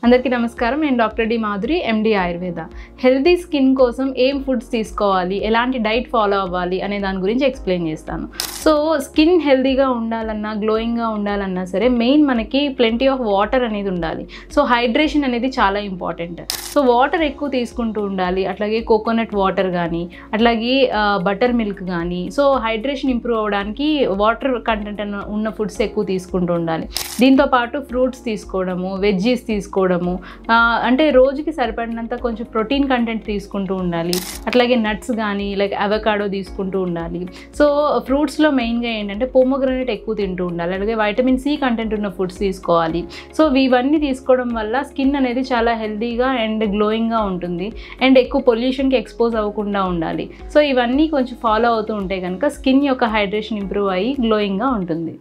అందరికీ నమస్కారం. నేను డాక్టర్ డి మాధురి, ఎండి ఆయుర్వేద. హెల్తీ స్కిన్ కోసం ఏం ఫుడ్స్ తీసుకోవాలి, ఎలాంటి డైట్ ఫాలో అవ్వాలి అనే దాని గురించి ఎక్స్ప్లెయిన్ చేస్తాను. సో స్కిన్ హెల్తీగా ఉండాలన్నా, గ్లోయింగ్గా ఉండాలన్నా సరే మెయిన్ మనకి ప్లెంటీ ఆఫ్ వాటర్ అనేది ఉండాలి. సో హైడ్రేషన్ అనేది చాలా ఇంపార్టెంట్. సో వాటర్ ఎక్కువ తీసుకుంటూ ఉండాలి. అట్లాగే కోకోనట్ వాటర్ కానీ, అట్లాగే బటర్ మిల్క్ కానీ. సో హైడ్రేషన్ ఇంప్రూవ్ అవ్వడానికి వాటర్ కంటెంట్ ఉన్న ఫుడ్స్ ఎక్కువ తీసుకుంటూ ఉండాలి. దీంతోపాటు ఫ్రూట్స్ తీసుకోవడము, వెజ్జీస్ తీసుకోవడము, అంటే రోజుకి సరిపడినంత కొంచెం ప్రోటీన్ కంటెంట్ తీసుకుంటూ ఉండాలి. అట్లాగే నట్స్ కానీ లైక్ అవకాడో తీసుకుంటూ ఉండాలి. సో ఫ్రూట్స్లో మెయిన్గా ఏంటంటే పోమోగ్రానేట్ ఎక్కువ తింటూ ఉండాలి. అలాగే వైటమిన్ సి కంటెంట్ ఉన్న ఫుడ్స్ తీసుకోవాలి. సో ఇవన్నీ తీసుకోవడం వల్ల స్కిన్ అనేది చాలా హెల్తీగా అండ్ గ్లోయింగ్గా ఉంటుంది. అండ్ ఎక్కువ పొల్యూషన్కి ఎక్స్పోజ్ అవ్వకుండా ఉండాలి. సో ఇవన్నీ కొంచెం ఫాలో అవుతూ ఉంటే కనుక స్కిన్ యొక్క హైడ్రేషన్ ఇంప్రూవ్ అయ్యి గ్లోయింగ్గా ఉంటుంది.